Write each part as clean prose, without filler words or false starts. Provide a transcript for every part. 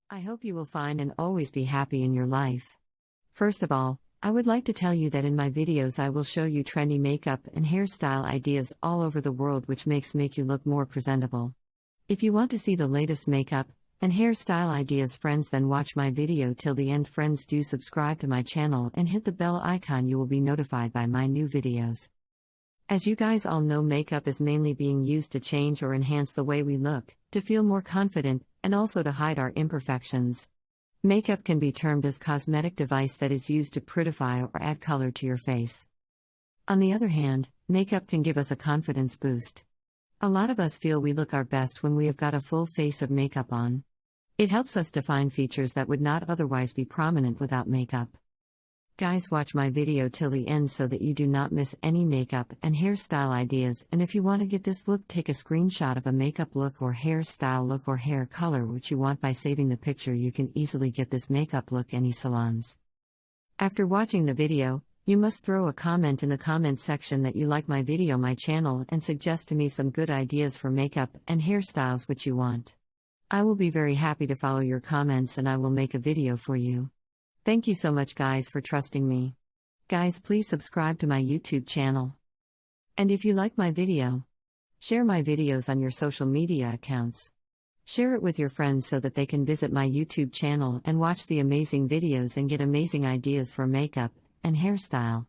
I hope you will find and always be happy in your life. First of all, I would like to tell you that in my videos I will show you trendy makeup and hairstyle ideas all over the world which make you look more presentable. If you want to see the latest makeup and hairstyle ideas friends, then watch my video till the end friends. Do subscribe to my channel and hit the bell icon, you will be notified by my new videos. As you guys all know, makeup is mainly being used to change or enhance the way we look, to feel more confident, and also to hide our imperfections. Makeup can be termed as cosmetic device that is used to prettify or add color to your face. On the other hand, makeup can give us a confidence boost. A lot of us feel we look our best when we have got a full face of makeup on. It helps us define features that would not otherwise be prominent without makeup. Guys, watch my video till the end so that you do not miss any makeup and hairstyle ideas, and if you want to get this look, take a screenshot of a makeup look or hairstyle look or hair color which you want. By saving the picture, you can easily get this makeup look any salons. After watching the video, you must throw a comment in the comment section that you like my video, my channel, and suggest to me some good ideas for makeup and hairstyles which you want. I will be very happy to follow your comments and I will make a video for you. Thank you so much guys for trusting me. Guys, please subscribe to my YouTube channel. And if you like my video, share my videos on your social media accounts. Share it with your friends so that they can visit my YouTube channel and watch the amazing videos and get amazing ideas for makeup and hairstyle.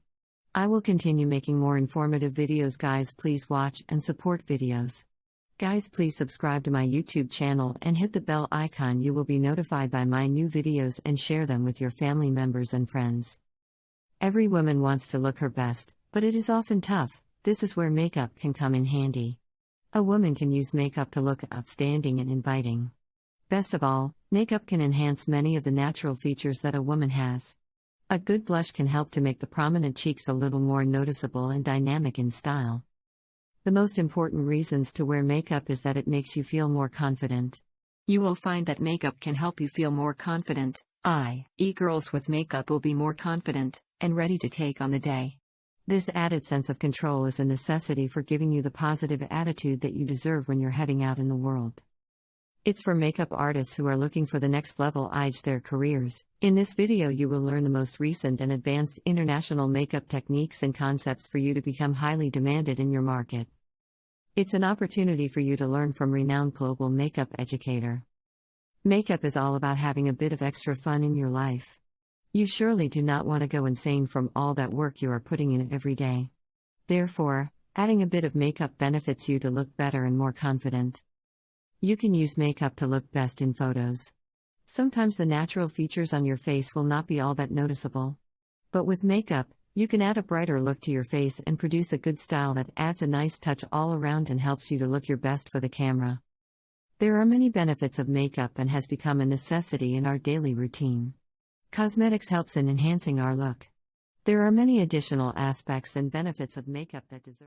I will continue making more informative videos. Guys, please watch and support videos. Guys, please subscribe to my YouTube channel and hit the bell icon, you will be notified by my new videos, and share them with your family members and friends. Every woman wants to look her best, but it is often tough. This is where makeup can come in handy. A woman can use makeup to look outstanding and inviting. Best of all, makeup can enhance many of the natural features that a woman has. A good blush can help to make the prominent cheeks a little more noticeable and dynamic in style. The most important reasons to wear makeup is that it makes you feel more confident. You will find that makeup can help you feel more confident, i.e. girls with makeup will be more confident and ready to take on the day. This added sense of control is a necessity for giving you the positive attitude that you deserve when you're heading out in the world. It's for makeup artists who are looking for the next level edge their careers. In this video you will learn the most recent and advanced international makeup techniques and concepts for you to become highly demanded in your market. It's an opportunity for you to learn from renowned global makeup educator. Makeup is all about having a bit of extra fun in your life. You surely do not want to go insane from all that work you are putting in every day. Therefore, adding a bit of makeup benefits you to look better and more confident. You can use makeup to look best in photos. Sometimes the natural features on your face will not be all that noticeable. But with makeup, you can add a brighter look to your face and produce a good style that adds a nice touch all around and helps you to look your best for the camera. There are many benefits of makeup and has become a necessity in our daily routine. Cosmetics helps in enhancing our look. There are many additional aspects and benefits of makeup that deserve